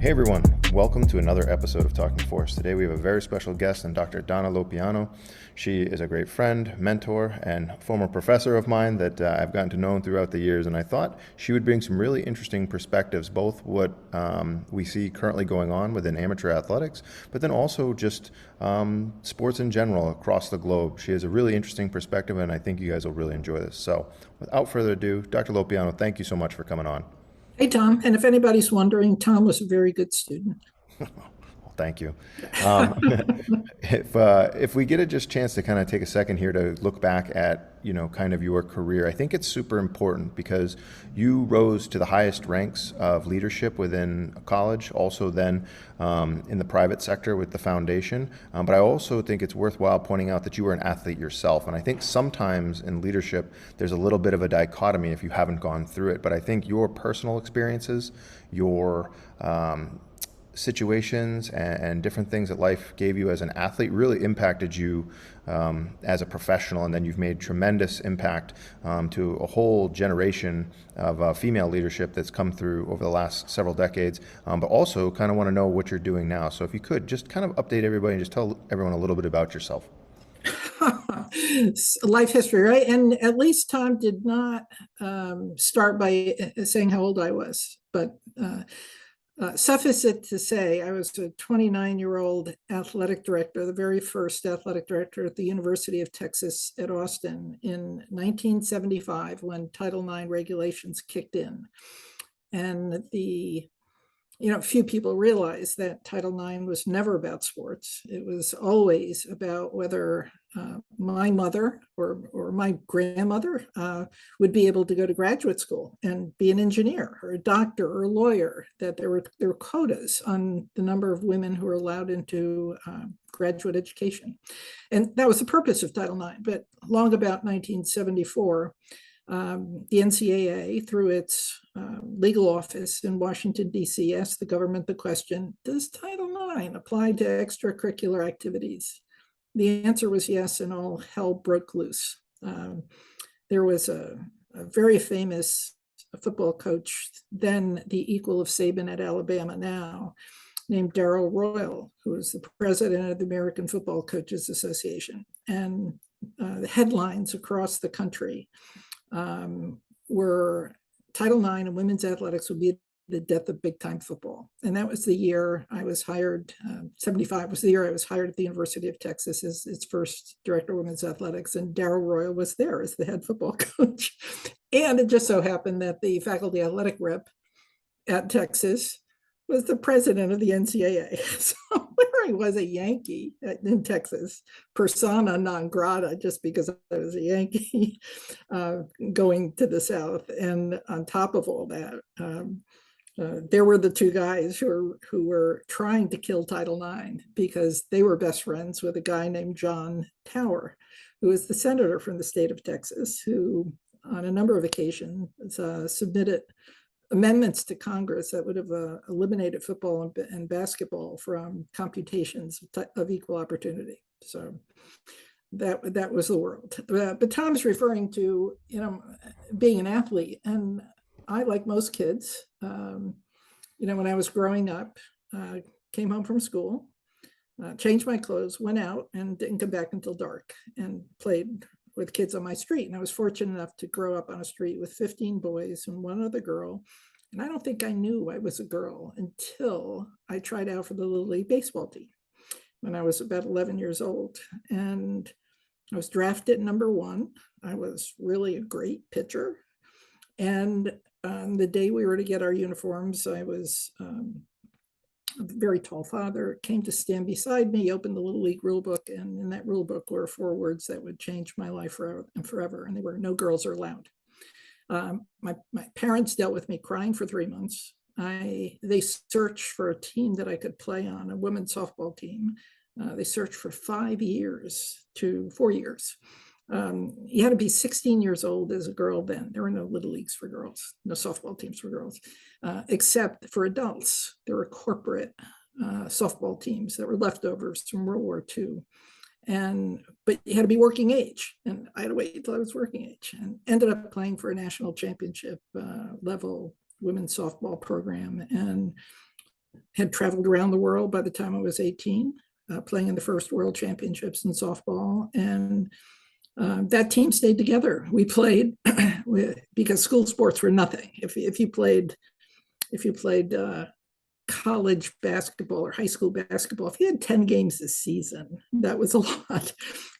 Hey everyone, welcome to another episode of Talking Force. Today we have a very special guest and Dr. Donna Lopiano. She is a great friend, mentor, and former professor of mine that I've gotten to know throughout the years, and I thought she would bring some really interesting perspectives, both what we see currently going on within amateur athletics, but then also just sports in general across the globe. She has a really interesting perspective, and I think you guys will really enjoy this. So without further ado, Dr. Lopiano, thank you so much for coming on. Hey, Tom. And if anybody's wondering, Tom was a very good student. Well, thank you. Um, if we get a just chance to kind of take a second here to look back at kind of your career, I think it's super important because you rose to the highest ranks of leadership within a college, also then in the private sector with the foundation. But I also think it's worthwhile pointing out that you were an athlete yourself, and I think sometimes in leadership there's a little bit of a dichotomy if you haven't gone through it. But I think your personal experiences, your situations and different things that life gave you as an athlete really impacted you as a professional, and then you've made tremendous impact to a whole generation of female leadership that's come through over the last several decades, but also kind of want to know what you're doing now. So if you could just kind of update everybody and just tell everyone a little bit about yourself. Life history, right? And at least Tom did not start by saying how old I was, but suffice it to say, I was a 29-year-old athletic director, the very first athletic director at the University of Texas at Austin in 1975 when Title IX regulations kicked in. And few people realize that Title IX was never about sports. It was always about whether my mother or my grandmother would be able to go to graduate school and be an engineer or a doctor or a lawyer, that there were quotas on the number of women who were allowed into graduate education. And that was the purpose of Title IX. But long about 1974, the NCAA, through its legal office in Washington, D.C., asked the government the question, does Title IX apply to extracurricular activities? The answer was yes, and all hell broke loose. There was a very famous football coach, then the equal of Saban at Alabama now, named Darrell Royal, who was the president of the American Football Coaches Association. And the headlines across the country were Title IX and women's athletics would be the death of big time football. And that was the year I was hired. 75 was the year I was hired at the University of Texas as its first director of women's athletics. And Darrell Royal was there as the head football coach. And it just so happened that the faculty athletic rep at Texas was the president of the NCAA. So Larry was a Yankee in Texas, persona non grata, just because I was a Yankee going to the South. And on top of all that, there were the two guys who were trying to kill Title IX because they were best friends with a guy named John Tower, who was the senator from the state of Texas, who on a number of occasions submitted amendments to Congress that would have eliminated football and basketball from computations of equal opportunity. So that was the world. But Tom's referring to being an athlete, and I, like most kids, when I was growing up, came home from school, changed my clothes, went out, and didn't come back until dark, and played with kids on my street. And I was fortunate enough to grow up on a street with 15 boys and one other girl. And I don't think I knew I was a girl until I tried out for the Little League baseball team when I was about 11 years old. And I was drafted number 1. I was really a great pitcher. And the day we were to get our uniforms, I was a very tall father came to stand beside me, opened the Little League rule book, and in that rule book were 4 words that would change my life forever and forever. And they were, no girls are allowed. My parents dealt with me crying for 3 months. They searched for a team that I could play on, a women's softball team. They searched for 4 years. You had to be 16 years old as a girl then. There were no little leagues for girls, no softball teams for girls, except for adults. There were corporate softball teams that were leftovers from World War II. But you had to be working age, and I had to wait until I was working age, and ended up playing for a national championship level women's softball program. And had traveled around the world by the time I was 18, playing in the first world championships in softball. And that team stayed together. We played because school sports were nothing. If you played college basketball or high school basketball, if you had 10 games this season, that was a lot.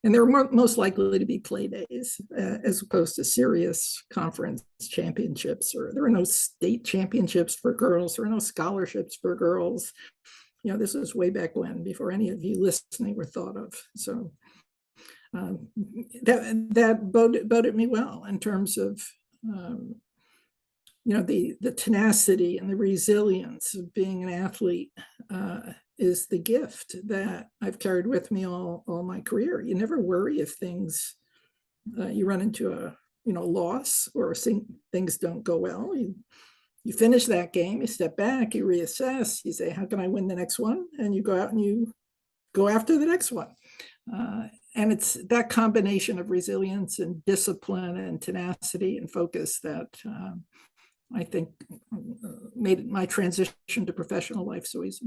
And there were most likely to be play days as opposed to serious conference championships, or there were no state championships for girls, there were no scholarships for girls. This was way back when, before any of you listening were thought of. So that boded me well in terms of the tenacity and the resilience of being an athlete is the gift that I've carried with me all my career. You never worry if things, you run into a loss, or things don't go well. You finish that game, you step back, you reassess, you say, how can I win the next one? And you go out and you go after the next one. And it's that combination of resilience and discipline and tenacity and focus that I think made my transition to professional life so easy.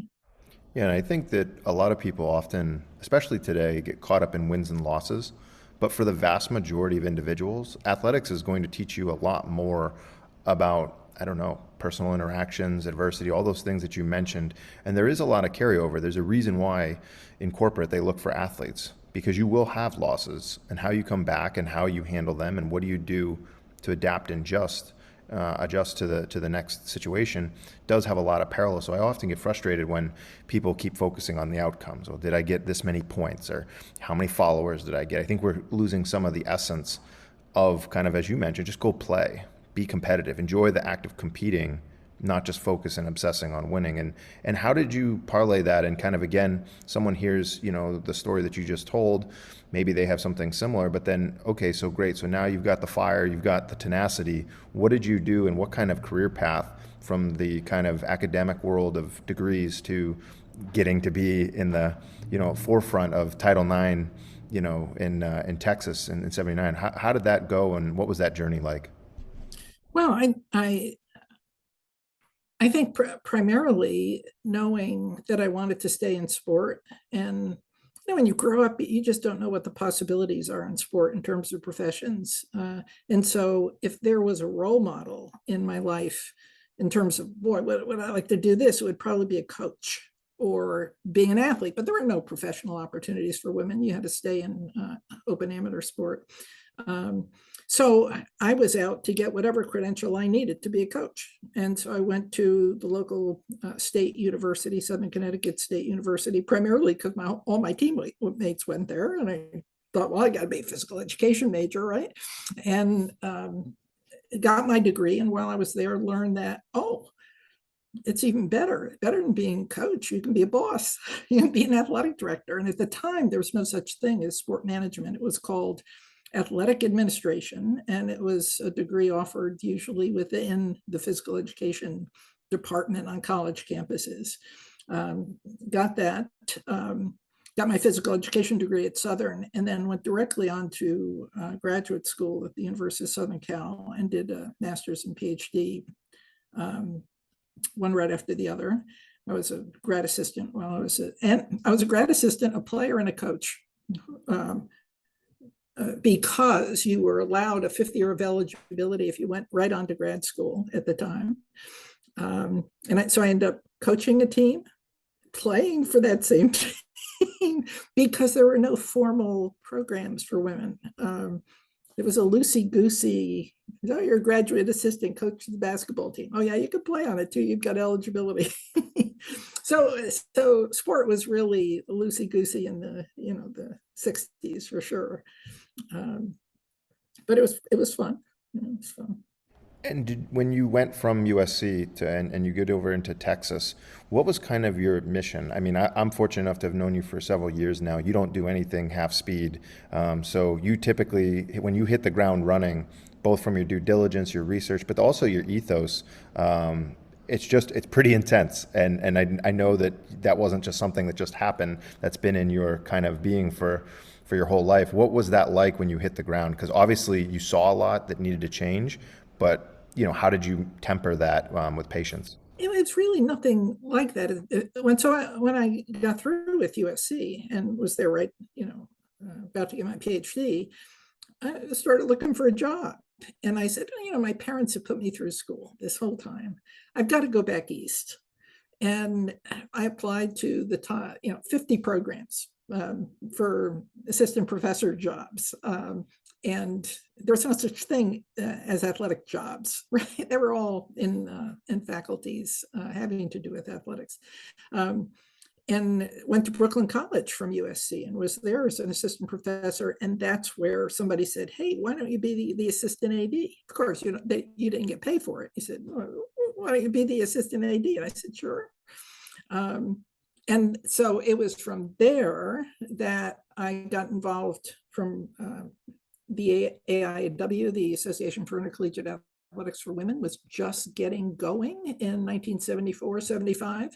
Yeah, and I think that a lot of people often, especially today, get caught up in wins and losses. But for the vast majority of individuals, athletics is going to teach you a lot more about, I don't know, personal interactions, adversity, all those things that you mentioned. And there is a lot of carryover. There's a reason why in corporate they look for athletes, because you will have losses, and how you come back and how you handle them and what do you do to adapt and adjust to the next situation does have a lot of parallels. So I often get frustrated when people keep focusing on the outcomes. Well, did I get this many points, or how many followers did I get? I think we're losing some of the essence of, kind of as you mentioned, just go play, be competitive, enjoy the act of competing, not just focus and obsessing on winning. And how did you parlay that? And kind of, again, someone hears the story that you just told, maybe they have something similar, but then, okay, so great, so now you've got the fire, you've got the tenacity. What did you do, and what kind of career path from the kind of academic world of degrees to getting to be in the forefront of Title IX in Texas in '79? How did that go, and what was that journey like? Well, I think primarily knowing that I wanted to stay in sport. And when you grow up, you just don't know what the possibilities are in sport in terms of professions. And so if there was a role model in my life in terms of, boy, would I like to do this, it would probably be a coach or being an athlete. But there were no professional opportunities for women. You had to stay in open amateur sport. So I was out to get whatever credential I needed to be a coach. And so I went to the local state university, Southern Connecticut State University, primarily because all my teammates went there. And I thought, well, I got to be a physical education major, right? And got my degree. And while I was there, learned that, it's even better than being a coach. You can be a boss, you can be an athletic director. And at the time, there was no such thing as sport management. It was called athletic administration, and it was a degree offered usually within the physical education department on college campuses. Got that, got my physical education degree at Southern, and then went directly on to graduate school at the University of Southern Cal and did a master's and PhD, one right after the other. I was a grad assistant a grad assistant, a player, and a coach. Because you were allowed a fifth year of eligibility if you went right on to grad school at the time. So I ended up coaching a team, playing for that same team, because there were no formal programs for women. It was a loosey-goosey, you're a graduate assistant coach of the basketball team. Oh yeah, you could play on it too, you've got eligibility. So sport was really loosey-goosey in the 60s for sure. But it was fun. It was fun. And when you went from USC and you get over into Texas, what was kind of your mission? I mean, I'm fortunate enough to have known you for several years now. You don't do anything half speed. So you typically, when you hit the ground running, both from your due diligence, your research, but also your ethos, it's pretty intense. And I know that wasn't just something that just happened. That's been in your kind of being for your whole life. What was that like when you hit the ground? Because obviously you saw a lot that needed to change, but how did you temper that with patience? It's really nothing like that. When I got through with USC and was there right, about to get my PhD, I started looking for a job. And I said, my parents have put me through school this whole time. I've got to go back east. And I applied to the top, 50 programs for assistant professor jobs. And there's no such thing as athletic jobs, right? They were all in faculties having to do with athletics. And went to Brooklyn College from USC and was there as an assistant professor. And that's where somebody said, hey, why don't you be the assistant AD? Of course, you didn't get paid for it. He said, well, why don't you be the assistant AD? And I said, sure. And so it was from there that I got involved from the AIW, the Association for Intercollegiate Athletics for Women, was just getting going in 1974, 75.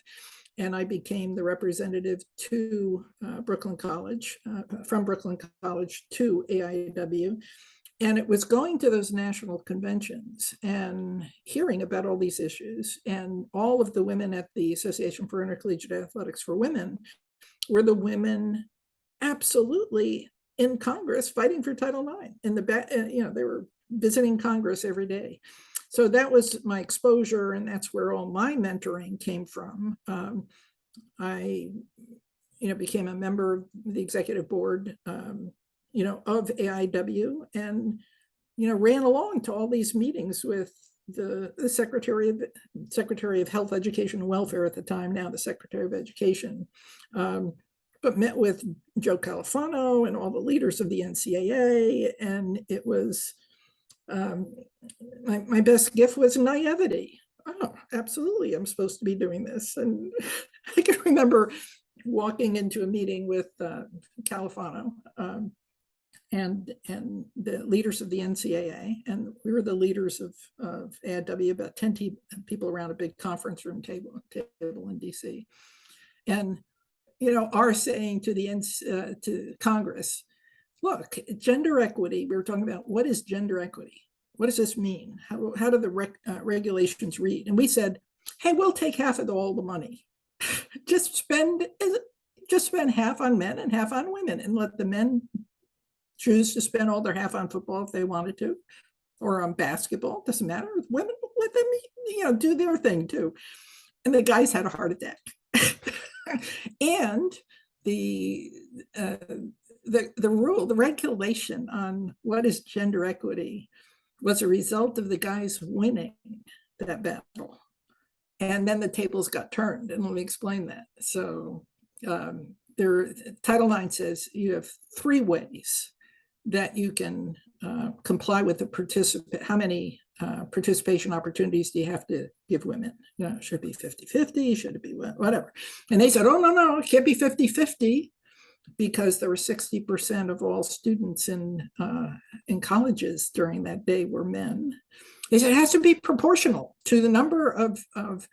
And I became the representative to Brooklyn College, from Brooklyn College to AIW. And it was going to those national conventions and hearing about all these issues. And all of the women at the Association for Intercollegiate Athletics for Women were the women absolutely in Congress fighting for Title IX. In the back, they were visiting Congress every day. So that was my exposure, and that's where all my mentoring came from. I, became a member of the executive board, of AIW, and ran along to all these meetings with the Secretary of Health, Education, and Welfare at the time, now the Secretary of Education, but met with Joe Califano and all the leaders of the NCAA, and it was my best gift was naivety. Oh, absolutely, I'm supposed to be doing this. And I can remember walking into a meeting with Califano and the leaders of the NCAA, and we were the leaders of AIW, about 10 people around a big conference room table in DC. And our saying to to Congress, look, gender equity, we were talking about what is gender equity? What does this mean? How do the regulations read? And we said, hey, we'll take half of all the money. just spend half on men and half on women, and let the men choose to spend all their half on football if they wanted to, or on basketball. Doesn't matter. Women, let them do their thing too. And the guys had a heart attack. And the rule, the regulation on what is gender equity was a result of the guys winning that battle. And then the tables got turned, and let me explain that. So Title IX says you have 3 ways that you can comply with the how many participation opportunities do you have to give women? Should it be 50-50? Should it be whatever? And they said, oh, no, it can't be 50-50, because there were 60% of all students in colleges during that day were men. They said it has to be proportional to the number of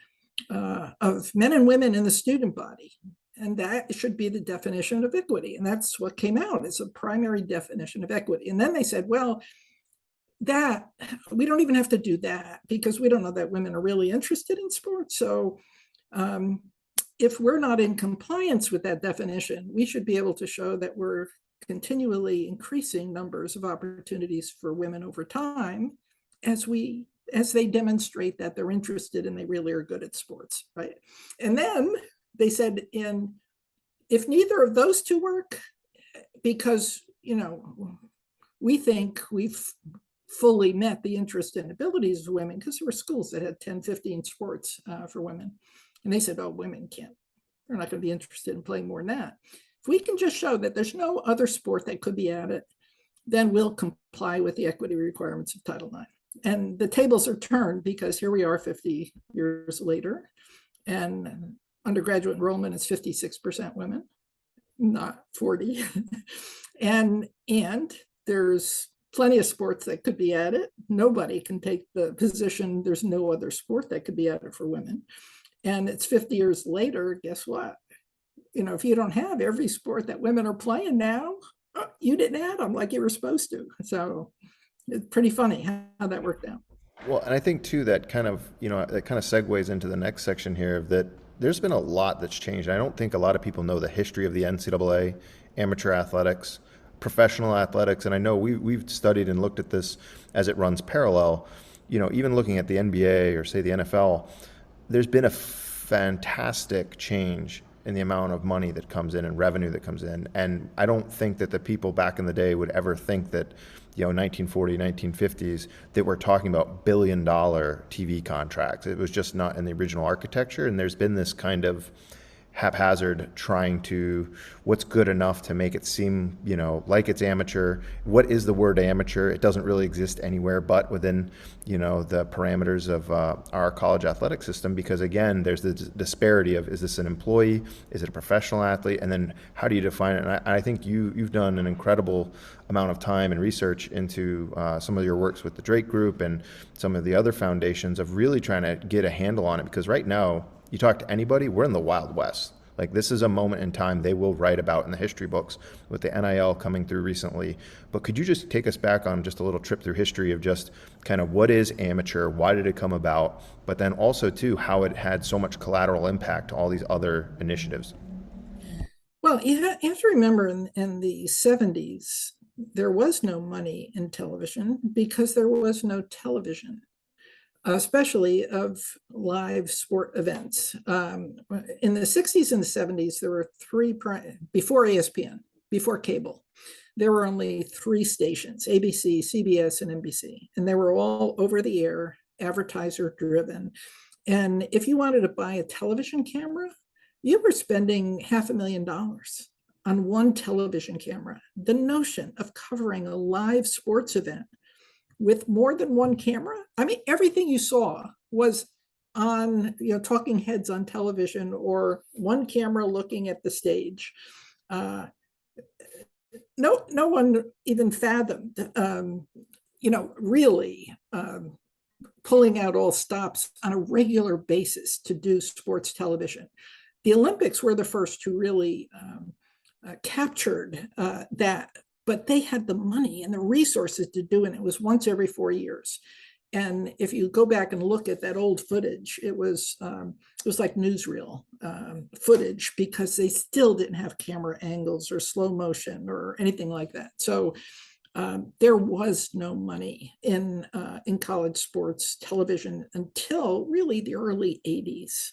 men and women in the student body. And that should be the definition of equity. And that's what came out as a primary definition of equity. And then they said, well, that we don't even have to do that, because we don't know that women are really interested in sports. So if we're not in compliance with that definition, we should be able to show that we're continually increasing numbers of opportunities for women over time as they demonstrate that they're interested and they really are good at sports, right? And then they said, if neither of those two work, because we think we've fully met the interest and abilities of women, because there were schools that had 10, 15 sports for women. And they said, oh, women can't, they're not going to be interested in playing more than that. If we can just show that there's no other sport that could be added, then we'll comply with the equity requirements of Title IX. And the tables are turned, because here we are 50 years later, and undergraduate enrollment is 56% women, not 40. and there's plenty of sports that could be added. Nobody can take the position, there's no other sport that could be added for women. And it's 50 years later, guess what? If you don't have every sport that women are playing now, you didn't add them like you were supposed to. So it's pretty funny how that worked out. Well, and I think too that kind of, that kind of segues into the next section here of that there's been a lot that's changed. I don't think a lot of people know the history of the NCAA, amateur athletics, professional athletics, and I know we've studied and looked at this as it runs parallel. Even looking at the NBA or say the NFL, there's been a fantastic change in the amount of money that comes in and revenue that comes in. And I don't think that the people back in the day would ever think that, 1940, 1950s, that we're talking about billion-dollar TV contracts. It was just not in the original architecture. And there's been this kind of haphazard trying to what's good enough to make it seem like it's amateur. What is the word amateur? It doesn't really exist anywhere but within the parameters of our college athletic system, because again there's the disparity of, is this an employee, is it a professional athlete, and then how do you define it? And I think you've done an incredible amount of time and research into some of your works with the Drake Group and some of the other foundations of really trying to get a handle on it, because right now you talk to anybody, we're in the Wild West. Like, this is a moment in time they will write about in the history books with the NIL coming through recently. But could you just take us back on just a little trip through history of just kind of what is amateur, why did it come about, but then also too how it had so much collateral impact to all these other initiatives? Well, you have to remember in the 70s, there was no money in television because there was no television, especially of live sport events. In the 60s and the 70s, there were before ESPN, before cable, there were only three stations: ABC, CBS, and NBC. And they were all over the air, advertiser driven. And if you wanted to buy a television camera, you were spending $500,000 on one television camera. The notion of covering a live sports event with more than one camera, I mean, everything you saw was on, talking heads on television or one camera looking at the stage. No one even fathomed, really pulling out all stops on a regular basis to do sports television. The Olympics were the first to really captured that, but they had the money and the resources to do it. It was once every 4 years. And if you go back and look at that old footage, it was like newsreel footage, because they still didn't have camera angles or slow motion or anything like that. So there was no money in college sports television until really the early 80s,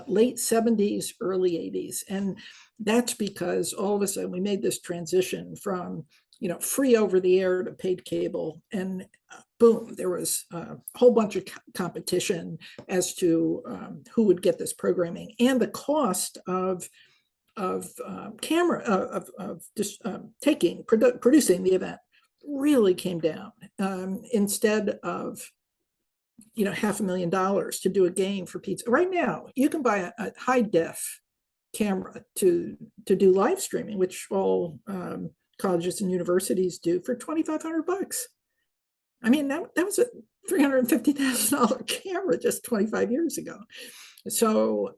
late 70s, early 80s. And that's because all of a sudden we made this transition from free over the air to paid cable, and boom, there was a whole bunch of competition as to who would get this programming, and the cost of camera of just producing the event really came down. Instead of $500,000 to do a game for pizza, right now you can buy a high def camera to do live streaming, which all colleges and universities do, for $2,500. I mean, that was a $350,000 camera just 25 years ago. So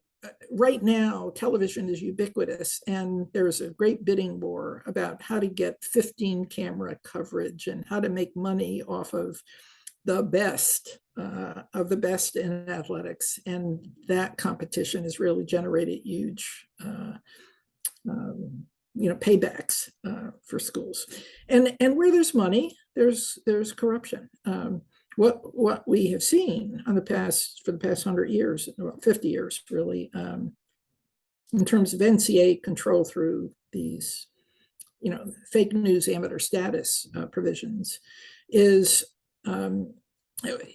right now, television is ubiquitous, and there's a great bidding war about how to get 15 camera coverage and how to make money off of the best in athletics. And that competition has really generated huge paybacks for schools. And where there's money, there's corruption. What we have seen for the past 100 years, well, 50 years really, in terms of NCAA control through these fake news amateur status provisions, is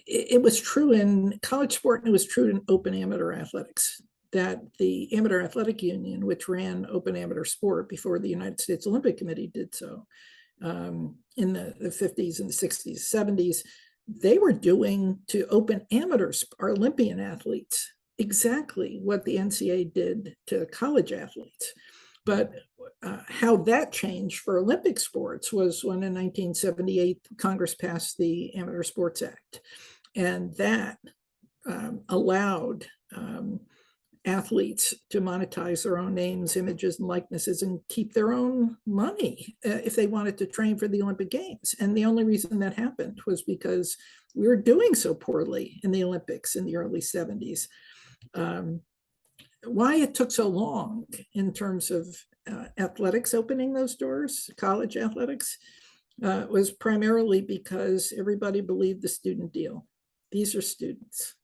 it was true in college sport, and it was true in open amateur athletics, that the Amateur Athletic Union, which ran open amateur sport before the United States Olympic Committee did so, in the 50s and the 60s, 70s, they were doing to open amateurs, our Olympian athletes, exactly what the NCAA did to college athletes. But how that changed for Olympic sports was when in 1978, Congress passed the Amateur Sports Act. And that allowed athletes to monetize their own names, images, and likenesses and keep their own money if they wanted to train for the Olympic Games. And the only reason that happened was because we were doing so poorly in the Olympics in the early 70s. Why it took so long in terms of athletics opening those doors, college athletics, was primarily because everybody believed the student deal. These are students.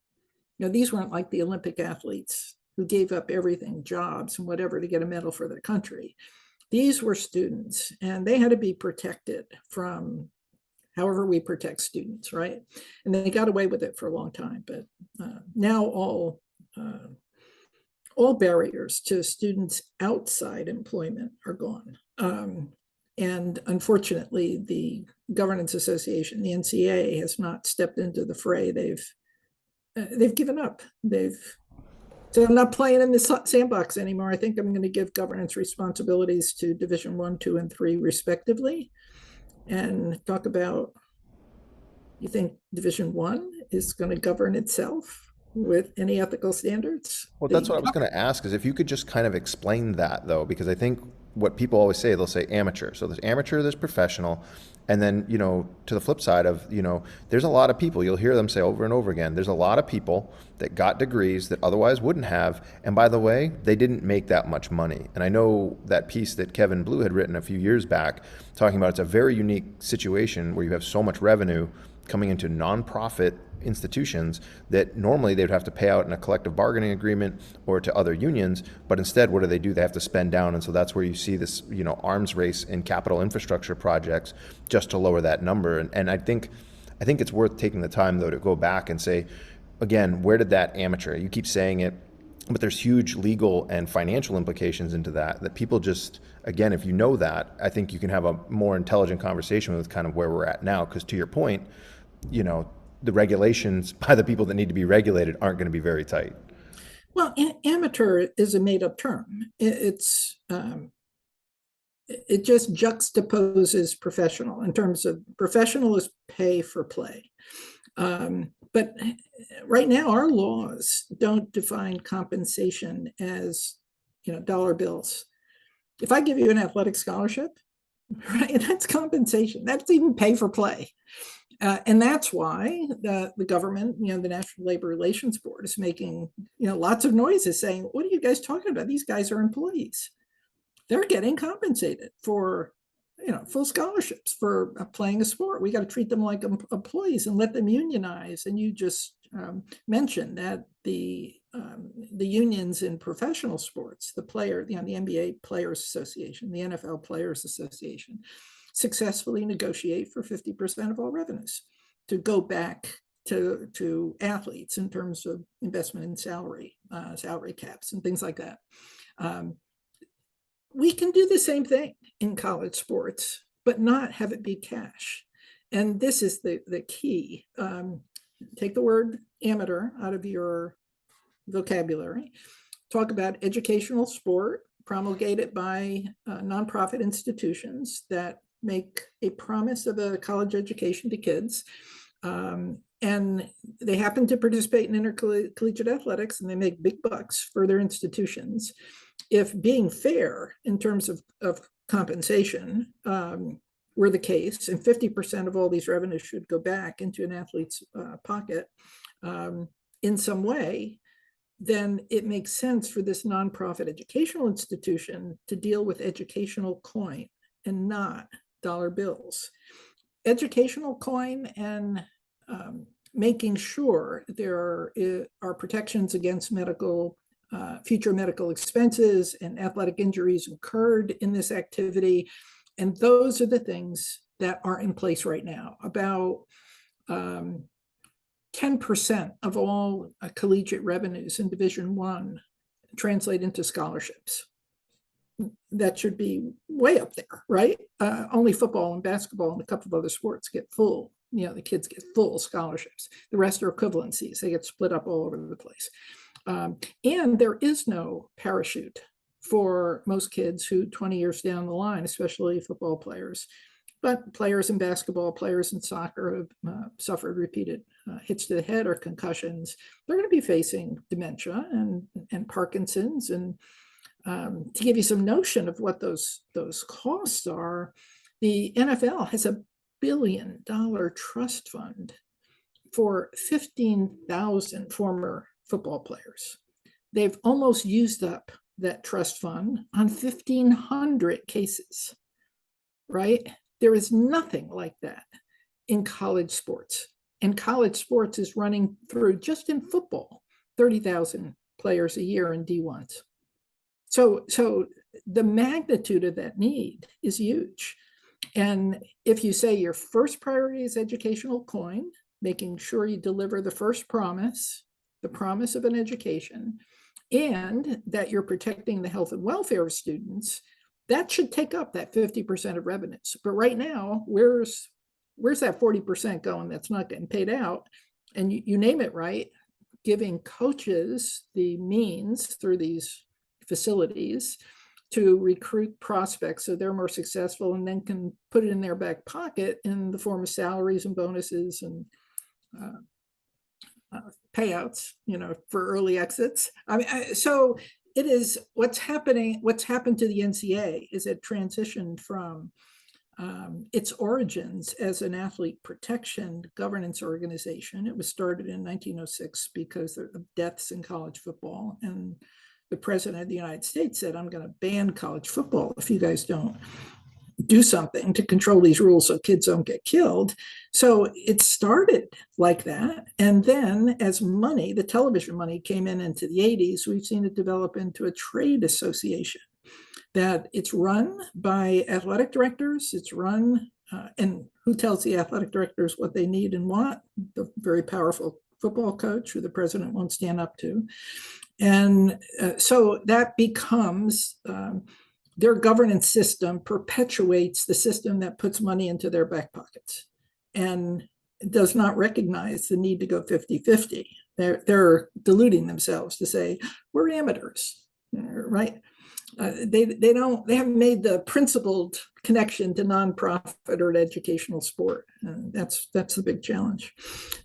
These weren't like the Olympic athletes who gave up everything, jobs and whatever, to get a medal for their country. These were students, and they had to be protected from however we protect students, right? And they got away with it for a long time, but now all barriers to students outside employment are gone. And unfortunately, the Governance Association, the NCAA, has not stepped into the fray. They've given up. So I'm not playing in this sandbox anymore. I think I'm going to give governance responsibilities to Division 1, 2, and 3 respectively, and talk about, you think Division 1 is going to govern itself with any ethical standards? Well, that's what I was going to ask, is if you could just kind of explain that, though, because I think what people always say, they'll say amateur. So there's amateur, there's professional. And then, to the flip side of, there's a lot of people, you'll hear them say over and over again, there's a lot of people that got degrees that otherwise wouldn't have. And by the way, they didn't make that much money. And I know that piece that Kevin Blue had written a few years back, talking about it's a very unique situation where you have so much revenue coming into nonprofit institutions that normally they'd have to pay out in a collective bargaining agreement or to other unions, but instead what do? They have to spend down. And so that's where you see this, arms race in capital infrastructure projects just to lower that number. And I think it's worth taking the time, though, to go back and say, again, where did that amateur, you keep saying it, but there's huge legal and financial implications into that people just, again, if you know that, I think you can have a more intelligent conversation with kind of where we're at now. Because to your point, the regulations by the people that need to be regulated aren't going to be very tight. Well, amateur is a made-up term. It just juxtaposes professional in terms of professional is pay for play. But right now, our laws don't define compensation as, dollar bills. If I give you an athletic scholarship, right, that's compensation. That's even pay for play. And that's why the government, the National Labor Relations Board is making, lots of noises saying, what are you guys talking about? These guys are employees. They're getting compensated for, full scholarships for playing a sport. We got to treat them like employees and let them unionize. And you just mentioned that the unions in professional sports, the NBA Players Association, the NFL Players Association, successfully negotiate for 50% of all revenues to go back to athletes in terms of investment in salary caps and things like that. We can do the same thing in college sports, but not have it be cash. And this is the key. Take the word amateur out of your vocabulary. Talk about educational sport promulgated by nonprofit institutions that make a promise of a college education to kids. And they happen to participate in intercollegiate athletics, and they make big bucks for their institutions. If being fair in terms of compensation were the case, and 50% of all these revenues should go back into an athlete's pocket in some way, then it makes sense for this nonprofit educational institution to deal with educational coin and not dollar bills. Educational coin and making sure there are protections against future medical expenses and athletic injuries incurred in this activity. And those are the things that are in place right now. About 10% of all collegiate revenues in Division 1 translate into scholarships. That should be way up there, right? Only football and basketball and a couple of other sports get full, the kids get full scholarships. The rest are equivalencies. They get split up all over the place. And there is no parachute for most kids who 20 years down the line, especially football players, But players in basketball, players in soccer have suffered repeated hits to the head or concussions. They're going to be facing dementia and Parkinson's. And to give you some notion of what those costs are, the NFL has a $1 billion trust fund for 15,000 former football players. They've almost used up that trust fund on 1,500 cases, right? There is nothing like that in college sports. And college sports is running through, just in football, 30,000 players a year in D1s. So the magnitude of that need is huge. And if you say your first priority is educational coin, making sure you deliver the first promise, the promise of an education, and that you're protecting the health and welfare of students, that should take up that 50% of revenues. But right now, where's that 40% going that's not getting paid out? And you name it, right? Giving coaches the means through these facilities to recruit prospects so they're more successful, and then can put it in their back pocket in the form of salaries and bonuses and payouts, for early exits. I mean, so it is what's happened to the NCAA is it transitioned from its origins as an athlete protection governance organization. It was started in 1906 because of deaths in college football. And the president of the United States said, I'm going to ban college football if you guys don't do something to control these rules so kids don't get killed. So it started like that. And then as money, the television money came into the 80s, we've seen it develop into a trade association that it's run by athletic directors. It's run, and who tells the athletic directors what they need and want? The very powerful football coach who the president won't stand up to. And so that becomes their governance system, perpetuates the system that puts money into their back pockets and does not recognize the need to go 50-50. They're deluding themselves to say, we're amateurs, right? They haven't made the principled connection to nonprofit or an educational sport. And that's the big challenge.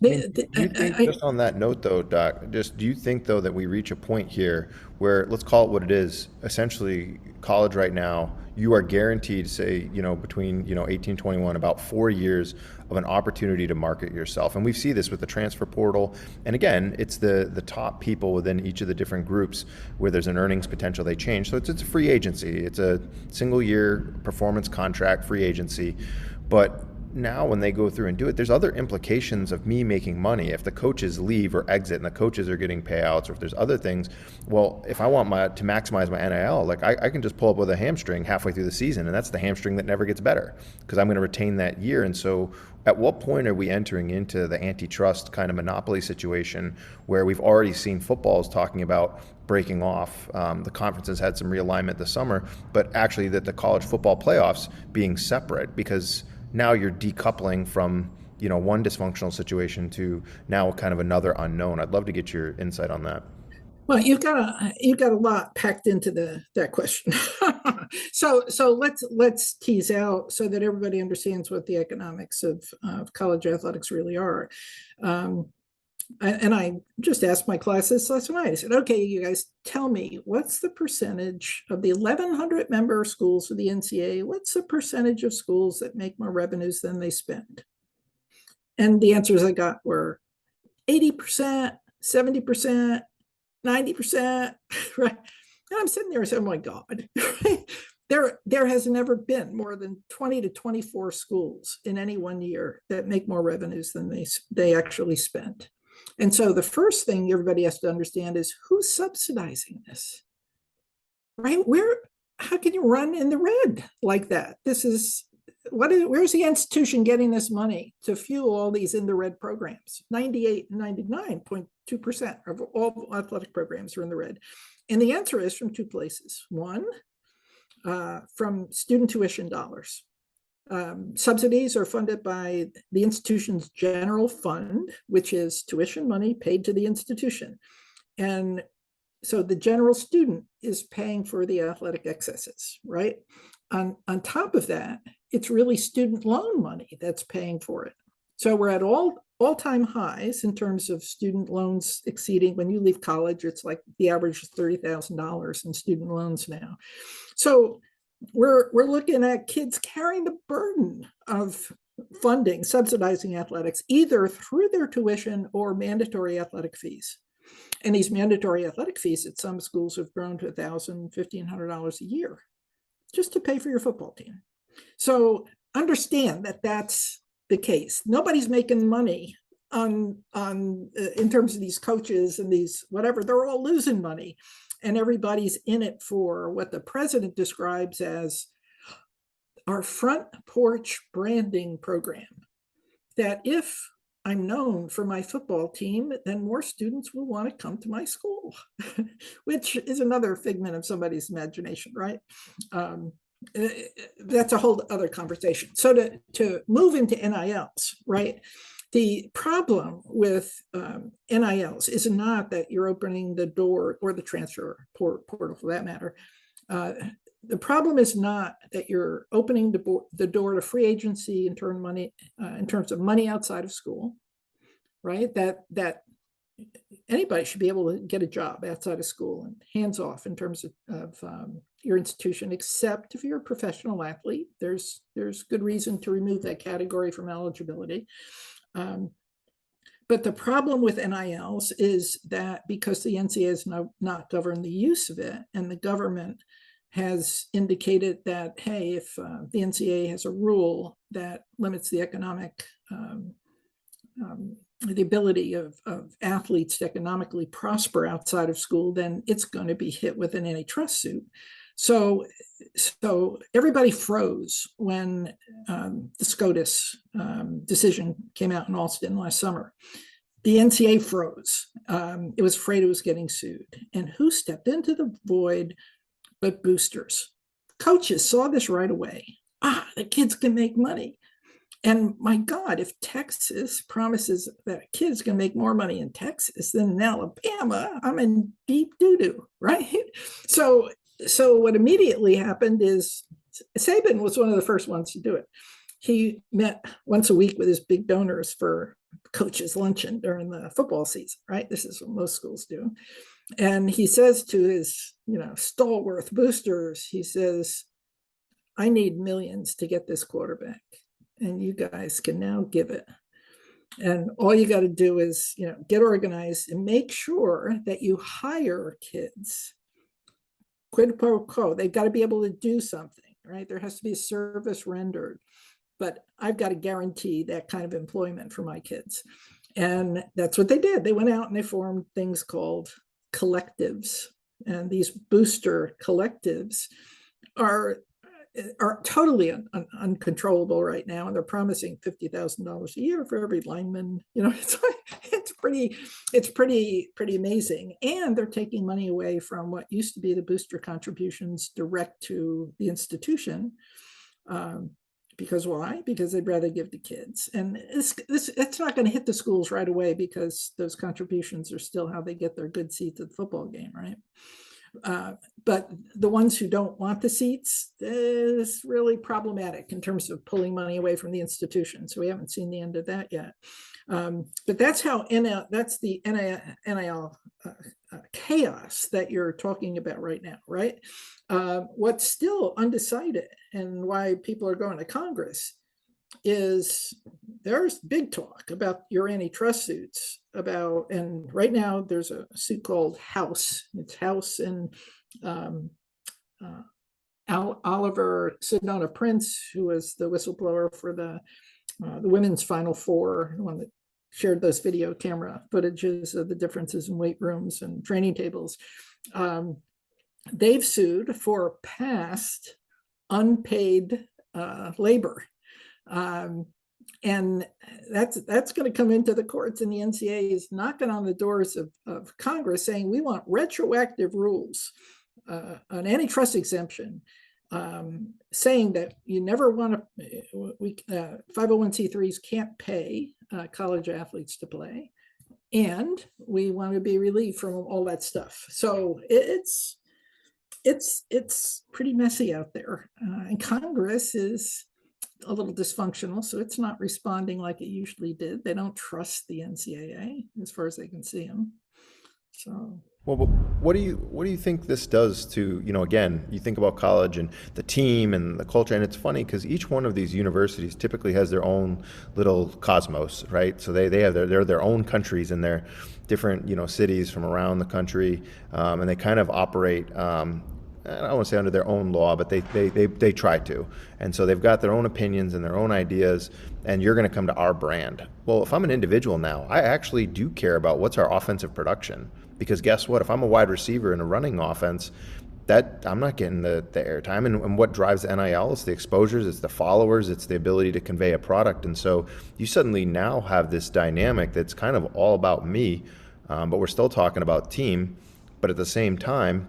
Do you think, just on that note though, Doc, do you think though that we reach a point here where, let's call it what it is, essentially college right now, you are guaranteed, say, between 18, 21, about 4 years of an opportunity to market yourself. And we see this with the transfer portal. And again, it's the top people within each of the different groups where there's an earnings potential, they change. So it's a free agency. It's a single year performance contract, free agency. But now when they go through and do it, there's other implications of me making money. If the coaches leave or exit and the coaches are getting payouts, or if there's other things, well, if I want to maximize my NIL, like I can just pull up with a hamstring halfway through the season, and that's the hamstring that never gets better because I'm going to retain that year. And so at what point are we entering into the antitrust kind of monopoly situation where we've already seen footballs talking about breaking off? The conferences had some realignment this summer, but actually that the college football playoffs being separate, because now you're decoupling from, one dysfunctional situation to now kind of another unknown. I'd love to get your insight on that. Well, you've got a lot packed into that question. So let's tease out so that everybody understands what the economics of college athletics really are. And I just asked my class this last night. I said, okay, you guys tell me, what's the percentage of the 1,100 member schools of the NCAA? What's the percentage of schools that make more revenues than they spend? And the answers I got were 80%, 70%, 90%, right? And I'm sitting there saying, oh my God, there has never been more than 20 to 24 schools in any one year that make more revenues than they actually spend. And so the first thing everybody has to understand is who's subsidizing this, right? How can you run in the red like that? Where's the institution getting this money to fuel all these in the red programs? 98 and 99.2% of all athletic programs are in the red. And the answer is from two places. One, from student tuition dollars. Subsidies are funded by the institution's general fund, which is tuition money paid to the institution. And so the general student is paying for the athletic excesses, right? On top of that it's really student loan money that's paying for it. So we're at all-time highs in terms of student loans exceeding, when you leave college, it's like the average is $30,000 in student loans now. So we're looking at kids carrying the burden of funding, subsidizing athletics, either through their tuition or mandatory athletic fees. And these mandatory athletic fees at some schools have grown to $1,000, $1,500 a year just to pay for your football team. So understand that that's the case. Nobody's making money on in terms of these coaches and these whatever. They're all losing money, and everybody's in it for what the president describes as our front porch branding program. That if I'm known for my football team, then more students will want to come to my school, which is another figment of somebody's imagination, right? That's a whole other conversation. So to move into NILs, right? The problem with NILs is not that you're opening the door, or the transfer portal for that matter. The problem is not that you're opening the door to free agency in terms of money outside of school, right? That anybody should be able to get a job outside of school and hands off in terms of your institution, except if you're a professional athlete. There's good reason to remove that category from eligibility. But the problem with NILs is that because the NCAA has not governed the use of it, and the government has indicated that, hey, if the NCAA has a rule that limits the economic, the ability of athletes to economically prosper outside of school, then it's going to be hit with an antitrust suit. So everybody froze when the SCOTUS decision came out in Alston last summer. The NCAA froze. It was afraid it was getting sued. And who stepped into the void but boosters? Coaches saw this right away. The kids can make money. And my God, if Texas promises that kids can make more money in Texas than in Alabama, I'm in deep doo-doo, right? So what immediately happened is Saban was one of the first ones to do it. He met once a week with his big donors for coaches luncheon during the football season, right? This is what most schools do. And he says to his, stalwart boosters, he says, I need millions to get this quarterback, and you guys can now give it. And all you got to do is, get organized and make sure that you hire kids. Quid pro quo, they've got to be able to do something, right? There has to be a service rendered, but I've got to guarantee that kind of employment for my kids. And that's what they did. They went out and they formed things called collectives. And these booster collectives are totally uncontrollable right now, and they're promising $50,000 a year for every lineman. It's pretty amazing, and they're taking money away from what used to be the booster contributions direct to the institution. Because why? Because they'd rather give to kids, and it's not going to hit the schools right away because those contributions are still how they get their good seats at the football game, right? But the ones who don't want the seats is really problematic in terms of pulling money away from the institution. So we haven't seen the end of that yet. But that's how that's the NIL chaos that you're talking about right now, right? What's still undecided and why people are going to Congress is there's big talk about your antitrust suits and right now there's a suit called House. It's House and Oliver Sedona Prince, who was the whistleblower for the women's Final Four, the one that shared those video camera footages of the differences in weight rooms and training tables. They've sued for past unpaid labor. And that's going to come into the courts, and the NCAA is knocking on the doors of Congress saying we want retroactive rules, an antitrust exemption, saying that you never want to, 501c3s can't pay college athletes to play, and we want to be relieved from all that stuff. So it's pretty messy out there, and Congress is a little dysfunctional, so it's not responding like it usually did. They don't trust the NCAA as far as they can see them. So Well, but what do you think this does to, again, you think about college and the team and the culture, and it's funny because each one of these universities typically has their own little cosmos, right? So they have their own countries and their different, cities from around the country, and they kind of operate, I don't want to say under their own law, but they try to. And so they've got their own opinions and their own ideas, and you're going to come to our brand. Well, if I'm an individual now, I actually do care about what's our offensive production. Because guess what? If I'm a wide receiver in a running offense, that I'm not getting the airtime. And what drives NIL is the exposures, it's the followers, it's the ability to convey a product. And so you suddenly now have this dynamic that's kind of all about me, but we're still talking about team. But at the same time,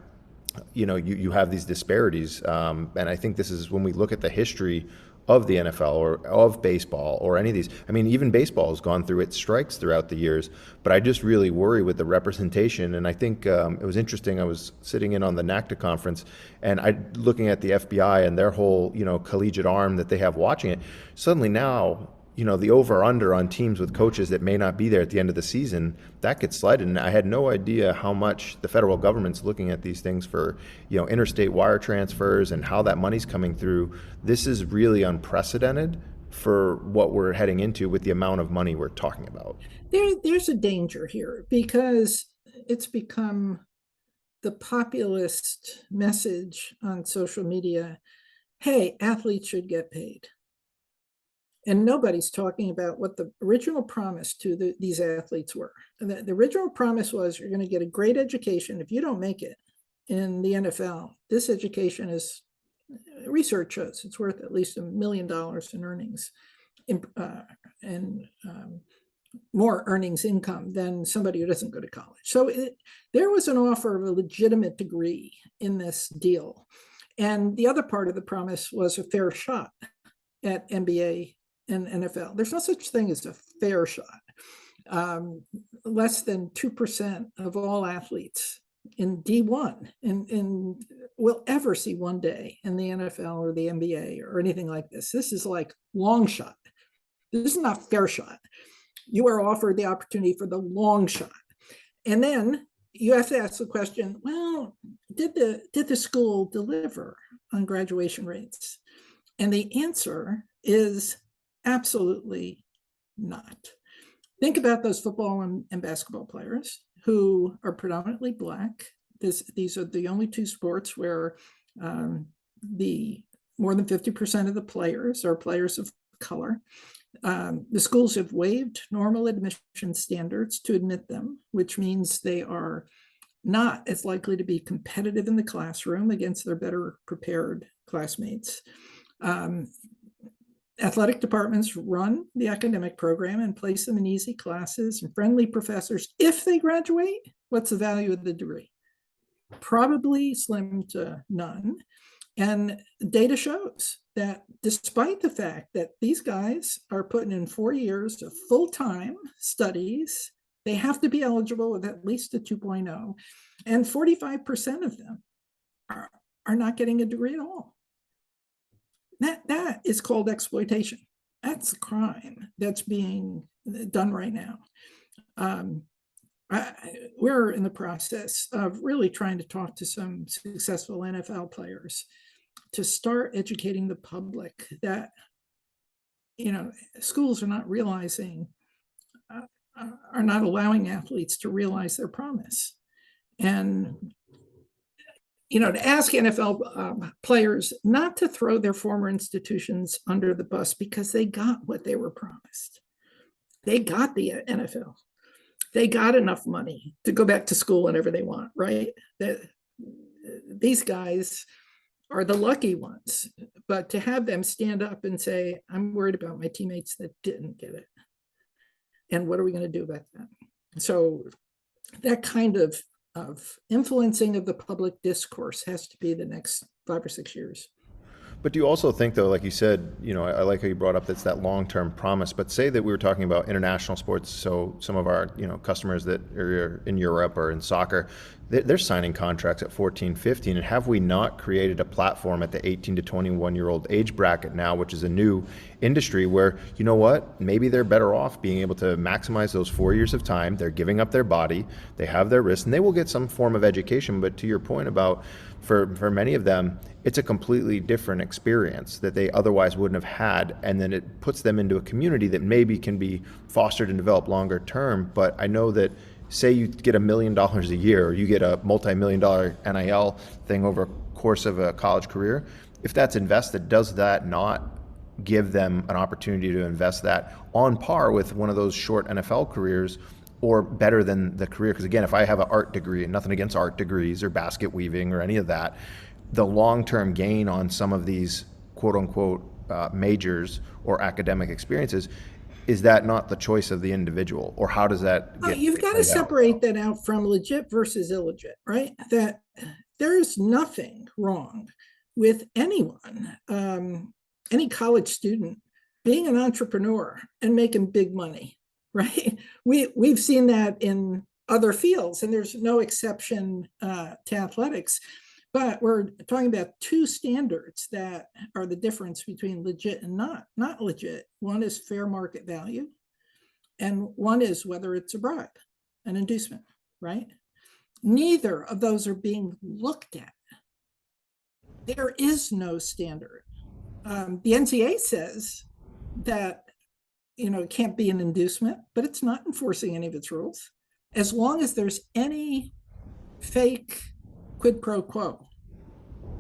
you have these disparities. And I think this is when we look at the history of the NFL or of baseball or any of these. I mean, even baseball has gone through its strikes throughout the years, but I just really worry with the representation. And I think it was interesting. I was sitting in on the NACTA conference and looking at the FBI and their whole, collegiate arm that they have watching it. Suddenly now, the over-under on teams with coaches that may not be there at the end of the season, that gets slighted. And I had no idea how much the federal government's looking at these things for, interstate wire transfers and how that money's coming through. This is really unprecedented for what we're heading into with the amount of money we're talking about. There's a danger here because it's become the populist message on social media. Hey, athletes should get paid. And nobody's talking about what the original promise to these athletes were. The original promise was you're going to get a great education. If you don't make it in the NFL, this education is, research shows it's worth at least $1 million in earnings and more earnings income than somebody who doesn't go to college. So there was an offer of a legitimate degree in this deal. And the other part of the promise was a fair shot at NBA and NFL. There's no such thing as a fair shot. Less than 2% of all athletes in D1 and will ever see one day in the NFL or the NBA or anything like this. This is like long shot. This is not fair shot. You are offered the opportunity for the long shot. And then you have to ask the question, well, did the school deliver on graduation rates? And the answer is absolutely not. Think about those football and basketball players who are predominantly Black. These are the only two sports where the more than 50% of the players are players of color. The schools have waived normal admission standards to admit them, which means they are not as likely to be competitive in the classroom against their better prepared classmates. Athletic departments run the academic program and place them in easy classes and friendly professors. If they graduate, what's the value of the degree? Probably slim to none. And data shows that despite the fact that these guys are putting in 4 years of full-time studies, they have to be eligible with at least a 2.0, and 45% of them are not getting a degree at all. That is called exploitation. That's a crime that's being done right now. We're in the process of really trying to talk to some successful NFL players to start educating the public that, schools are not realizing, are not allowing athletes to realize their promise. And to ask NFL players not to throw their former institutions under the bus because they got what they were promised. They got the NFL. They got enough money to go back to school whenever they want, right? These guys are the lucky ones. But to have them stand up and say, I'm worried about my teammates that didn't get it. And what are we going to do about that? So that kind of influencing of the public discourse has to be the next 5 or 6 years. But do you also think, though, like you said, I like how you brought up that's that long-term promise, but say that we were talking about international sports, so some of our, customers that are in Europe or in soccer, they're signing contracts at 14, 15. And have we not created a platform at the 18 to 21-year-old age bracket now, which is a new industry where, you know what, maybe they're better off being able to maximize those 4 years of time. They're giving up their body, they have their wrists, and they will get some form of education. But to your point about, for many of them, it's a completely different experience that they otherwise wouldn't have had. And then it puts them into a community that maybe can be fostered and developed longer term. But I know that, say you get $1 million a year, or you get a multi-million-dollar NIL thing over a course of a college career, if that's invested, does that not give them an opportunity to invest that on par with one of those short NFL careers, or better than the career? Because again, if I have an art degree, and nothing against art degrees or basket weaving or any of that, the long-term gain on some of these quote-unquote majors or academic experiences, is that not the choice of the individual? Or how does that get You've got to separate that out from legit versus illegit, right? That there's nothing wrong with anyone, any college student, being an entrepreneur and making big money, right? We've seen that in other fields, and there's no exception to athletics. But we're talking about two standards that are the difference between legit and not legit. One is fair market value, and one is whether it's a bribe, an inducement, right? Neither of those are being looked at. There is no standard. The NCAA says that, it can't be an inducement, but it's not enforcing any of its rules as long as there's any fake quid pro quo.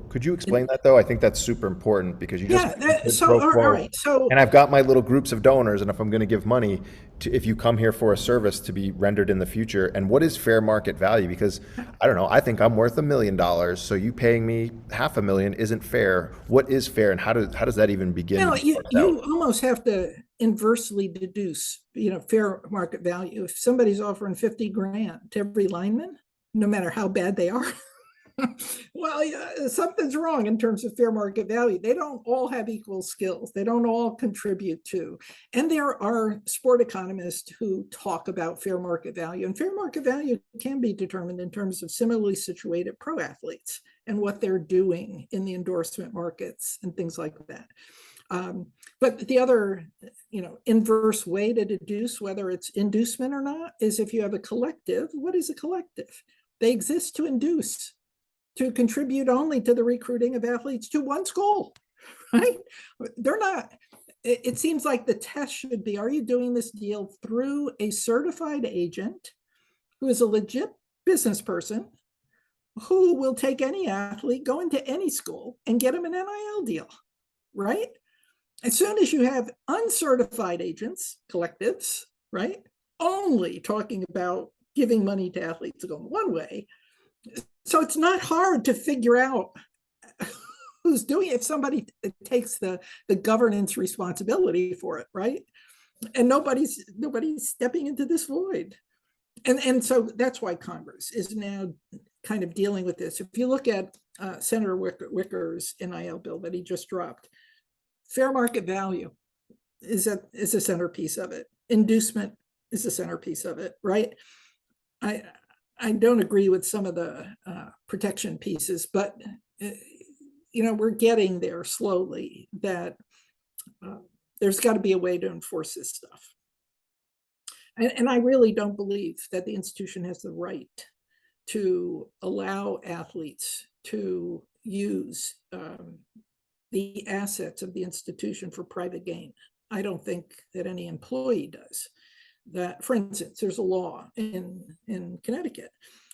Could you explain that though? I think that's super important, because you just all right. So, and I've got my little groups of donors, and if I'm going to give money to, if you come here for a service to be rendered in the future, and what is fair market value? Because I don't know, I think I'm worth $1 million, so you paying me $500,000 isn't fair. What is fair, and how does that even begin? You almost have to inversely deduce, fair market value. If somebody's offering 50 grand to every lineman, no matter how bad they are, well, something's wrong in terms of fair market value. They don't all have equal skills. They don't all contribute to. And there are sport economists who talk about fair market value. And fair market value can be determined in terms of similarly situated pro athletes and what they're doing in the endorsement markets and things like that. But the other, inverse way to deduce whether it's inducement or not is if you have a collective. What is a collective? They exist to induce, to contribute only to the recruiting of athletes to one school, right? They're not, it seems like the test should be, are you doing this deal through a certified agent who is a legit business person who will take any athlete, go into any school and get them an NIL deal, right? As soon as you have uncertified agents, collectives, right, only talking about giving money to athletes to go one way, so it's not hard to figure out who's doing it if somebody takes the governance responsibility for it, right? And nobody's stepping into this void. And so that's why Congress is now kind of dealing with this. If you look at Senator Wicker's NIL bill that he just dropped, fair market value is a centerpiece of it. Inducement is a centerpiece of it, right? I don't agree with some of the protection pieces, but we're getting there slowly, that there's got to be a way to enforce this stuff. And I really don't believe that the institution has the right to allow athletes to use the assets of the institution for private gain. I don't think that any employee does. That, for instance, there's a law in Connecticut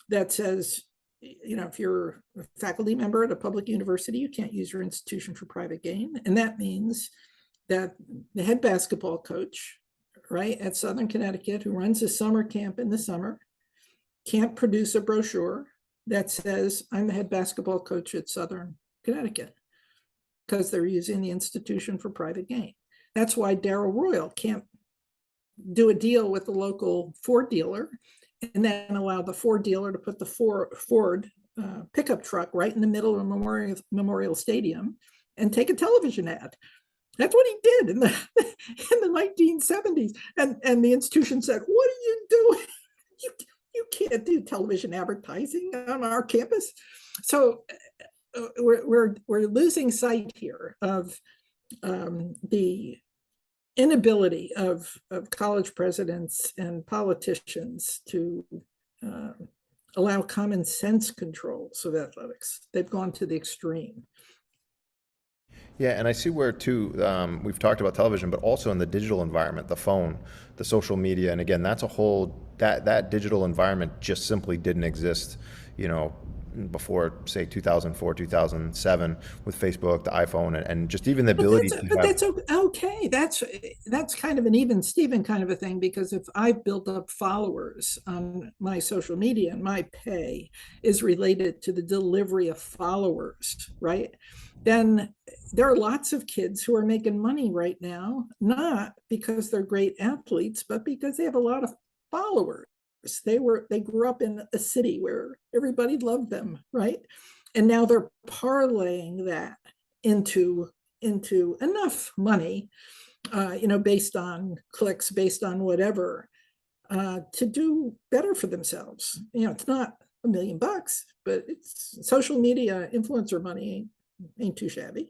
that says, if you're a faculty member at a public university, you can't use your institution for private gain. And that means that the head basketball coach, right, at Southern Connecticut, who runs a summer camp in the summer, can't produce a brochure that says, I'm the head basketball coach at Southern Connecticut, because they're using the institution for private gain. That's why Darrell Royal can't do a deal with the local Ford dealer and then allow the Ford dealer to put the Ford pickup truck right in the middle of Memorial Stadium and take a television ad. That's what he did in the 1970s. And the institution said, what are you doing? You can't do television advertising on our campus. So we're losing sight here of the inability of college presidents and politicians to allow common sense controls of athletics. They've gone to the extreme. Yeah, and I see where too, we've talked about television, but also in the digital environment, the phone, the social media, and again, that's a whole, that digital environment just simply didn't exist, you know, before say 2004, 2007 with Facebook, the iPhone, and just even the ability to But have. that's okay. That's kind of an even Steven kind of a thing, because if I've built up followers on my social media and my pay is related to the delivery of followers, right? Then there are lots of kids who are making money right now, not because they're great athletes, but because they have a lot of followers. They grew up in a city where everybody loved them, right? And now they're parlaying that into enough money, based on clicks, based on whatever, to do better for themselves. It's not $1 million, but it's social media influencer money ain't too shabby.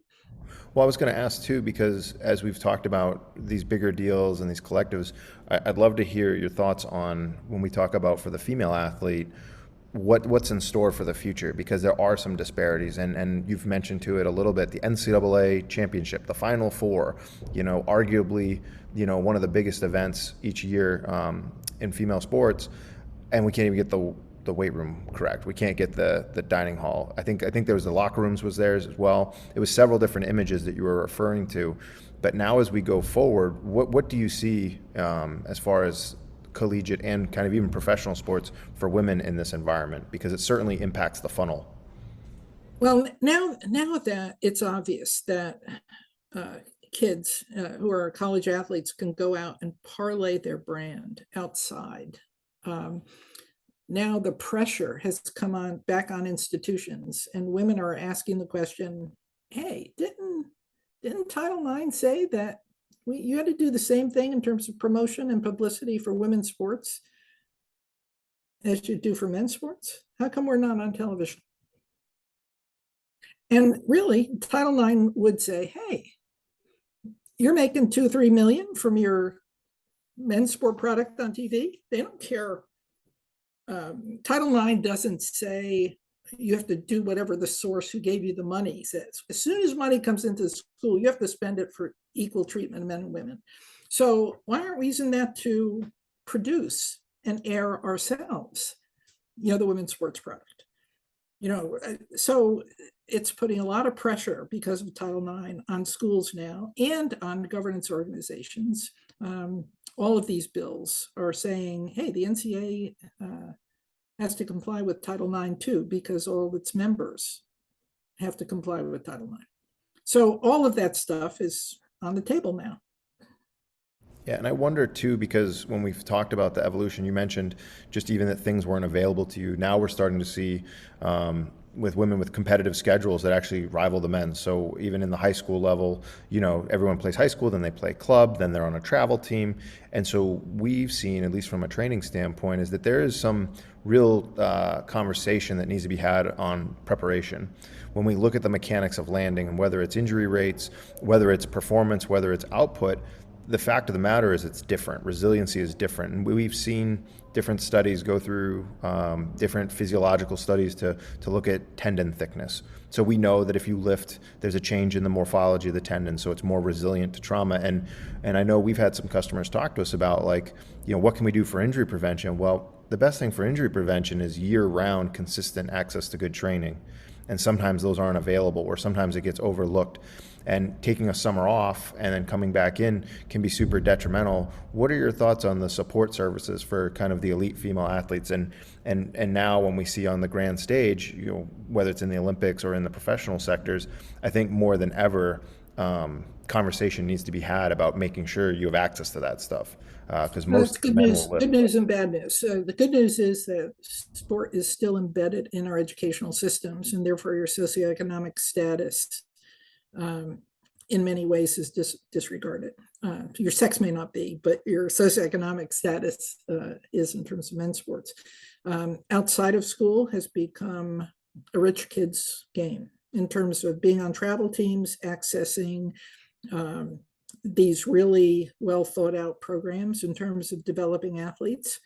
Well, I was going to ask too, because as we've talked about these bigger deals and these collectives, I'd love to hear your thoughts on when we talk about for the female athlete, what's in store for the future, because there are some disparities, and you've mentioned to it a little bit, the NCAA championship, the Final Four, arguably, one of the biggest events each year in female sports, and we can't even get the weight room correct. We can't get the dining hall. I think there was the locker rooms was theirs as well. It was several different images that you were referring to. But now as we go forward, what do you see as far as collegiate and kind of even professional sports for women in this environment? Because it certainly impacts the funnel. Well, now that it's obvious that kids who are college athletes can go out and parlay their brand outside. Now the pressure has come on back on institutions, and women are asking the question, hey, didn't Title IX say that you had to do the same thing in terms of promotion and publicity for women's sports as you do for men's sports? How come we're not on television? And really, Title IX would say, hey, you're making 2-3 million from your men's sport product on TV. They don't care. Title IX doesn't say you have to do whatever the source who gave you the money says. As soon as money comes into the school, you have to spend it for equal treatment of men and women. So why aren't we using that to produce and air ourselves, the women's sports product? So it's putting a lot of pressure because of Title IX on schools now and on governance organizations. All of these bills are saying, hey, the NCAA has to comply with Title IX too, because all of its members have to comply with Title IX. So all of that stuff is on the table now. Yeah, and I wonder too, because when we've talked about the evolution, you mentioned just even that things weren't available to you. Now we're starting to see with women with competitive schedules that actually rival the men. So even in the high school level, everyone plays high school, then they play club, then they're on a travel team. And so we've seen, at least from a training standpoint, is that there is some real conversation that needs to be had on preparation. When we look at the mechanics of landing, and whether it's injury rates, whether it's performance, whether it's output, the fact of the matter is it's different. Resiliency is different. And we've seen different studies go through different physiological studies to look at tendon thickness. So we know that if you lift, there's a change in the morphology of the tendon, so it's more resilient to trauma. And I know we've had some customers talk to us about what can we do for injury prevention? Well, the best thing for injury prevention is year-round consistent access to good training. And sometimes those aren't available, or sometimes it gets overlooked. And taking a summer off and then coming back in can be super detrimental. What are your thoughts on the support services for kind of the elite female athletes? And now when we see on the grand stage, whether it's in the Olympics or in the professional sectors, I think more than ever, conversation needs to be had about making sure you have access to that stuff. Because most good men news, will lift. good news and bad news. So the good news is that sport is still embedded in our educational systems, and therefore your socioeconomic status in many ways is disregarded. your sex may not be, but your socioeconomic status is in terms of men's sports. Outside of school has become a rich kid's game in terms of being on travel teams, accessing these really well thought out programs in terms of developing athletes.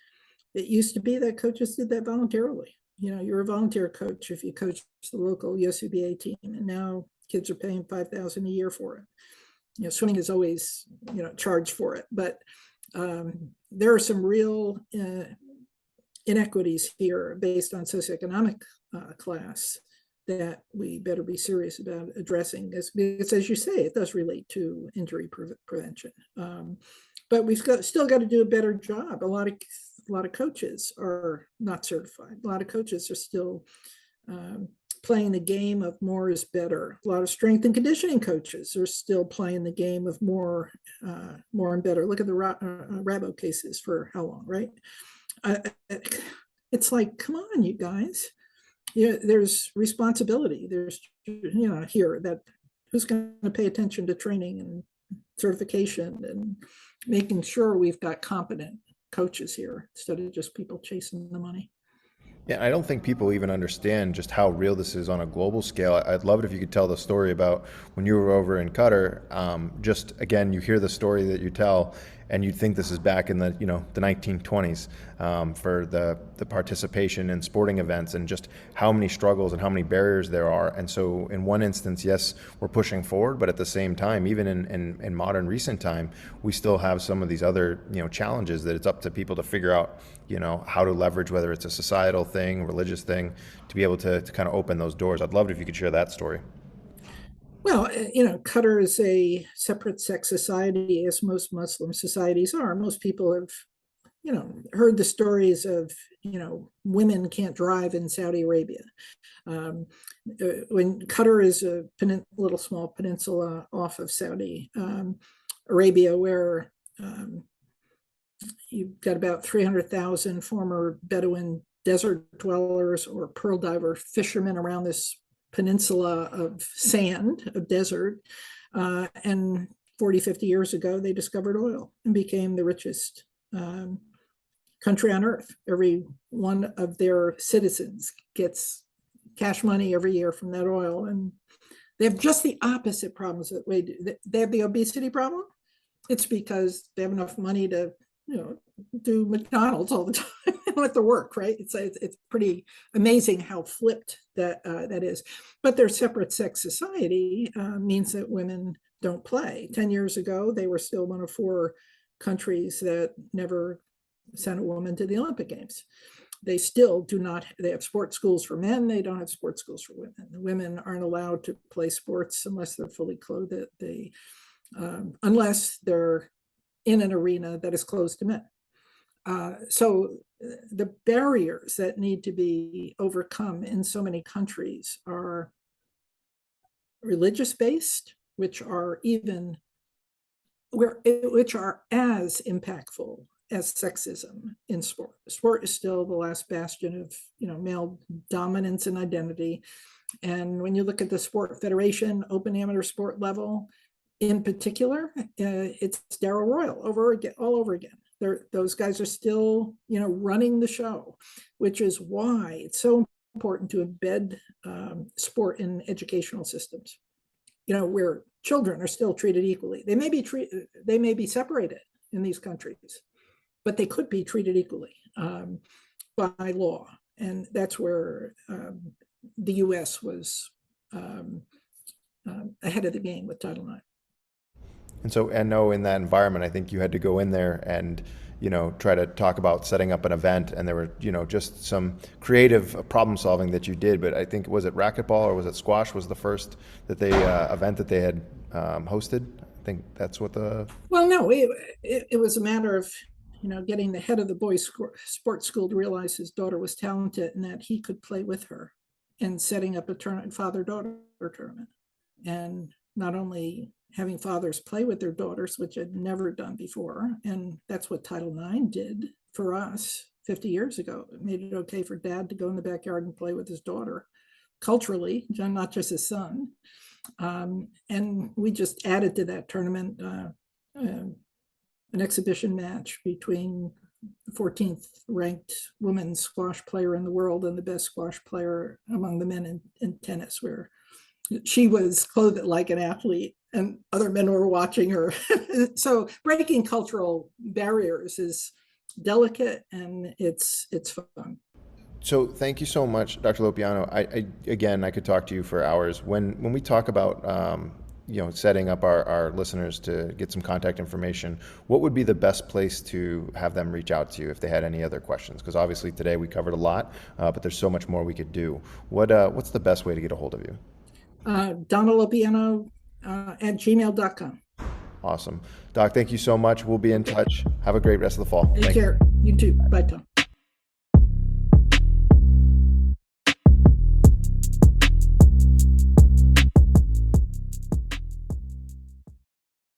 It used to be that coaches did that voluntarily. You're a volunteer coach if you coach the local USUBA team, and now kids are paying $5,000 a year for it. Swimming is always, charged for it, but there are some real inequities here based on socioeconomic class that we better be serious about addressing this, because as you say, it does relate to injury prevention. But we've still got to do a better job. A lot of coaches are not certified. A lot of coaches are still playing the game of more is better. A lot of strength and conditioning coaches are still playing the game of more and better. Look at the Rabo cases for how long, right? It's like, come on, you guys. There's responsibility. There's, here that who's going to pay attention to training and certification and making sure we've got competent coaches here instead of just people chasing the money. Yeah, I don't think people even understand just how real this is on a global scale. I'd love it if you could tell the story about when you were over in Qatar. Just again, you hear the story that you tell, and you'd think this is back in the the 1920s for the participation in sporting events, and just how many struggles and how many barriers there are. And so, in one instance, yes, we're pushing forward, but at the same time, even in modern recent time, we still have some of these other challenges that it's up to people to figure out how to leverage, whether it's a societal thing, religious thing, to be able to kind of open those doors. I'd love it if you could share that story. Well, Qatar is a separate sex society, as most Muslim societies are. Most people have, heard the stories of, women can't drive in Saudi Arabia. When Qatar is a little small peninsula off of Saudi Arabia, where you've got about 300,000 former Bedouin desert dwellers or pearl diver fishermen around this peninsula of sand, of desert. And 40, 50 years ago, they discovered oil and became the richest country on earth. Every one of their citizens gets cash money every year from that oil. And they have just the opposite problems that we do. They have the obesity problem. It's because they have enough money to do McDonald's all the time. They don't have to work, right? It's pretty amazing how flipped that is. But their separate sex society means that women don't play. 10 years ago, they were still one of 4 countries that never sent a woman to the Olympic Games. They still do not. They have sports schools for men. They don't have sports schools for women. The women aren't allowed to play sports unless they're fully clothed. Unless they're in an arena that is closed to men. So the barriers that need to be overcome in so many countries are religious-based, which are as impactful as sexism in sport. Sport is still the last bastion of male dominance and identity. And when you look at the sport federation, open amateur sport level, in particular, it's Darrell Royal all over again. Those guys are still, running the show, which is why it's so important to embed sport in educational systems. Where children are still treated equally. They may be separated in these countries, but they could be treated equally by law, and that's where the U.S. was ahead of the game with Title IX. And so, I know in that environment, I think you had to go in there and, try to talk about setting up an event, and there were, just some creative problem solving that you did. But I think, was it racquetball or was it squash was the first that they event that they had hosted? I think that's what Well, no, it was a matter of, getting the head of the boys' sports school to realize his daughter was talented and that he could play with her, and setting up a father-daughter tournament. And not only having fathers play with their daughters, which I'd never done before. And that's what Title IX did for us 50 years ago. It made it okay for dad to go in the backyard and play with his daughter culturally, not just his son. And we just added to that tournament an exhibition match between the 14th ranked women's squash player in the world and the best squash player among the men in tennis, where she was clothed like an athlete and other men were watching her. So breaking cultural barriers is delicate and it's fun. So thank you so much, Dr. Lopiano. Again, I could talk to you for hours. When we talk about setting up our listeners to get some contact information, what would be the best place to have them reach out to you if they had any other questions? Because obviously today we covered a lot, but there's so much more we could do. What's the best way to get a hold of you? Donna Lopiano at gmail.com. Awesome. Doc, thank you so much. We'll be in touch. Have a great rest of the fall. Take care. You too. Bye, Tom.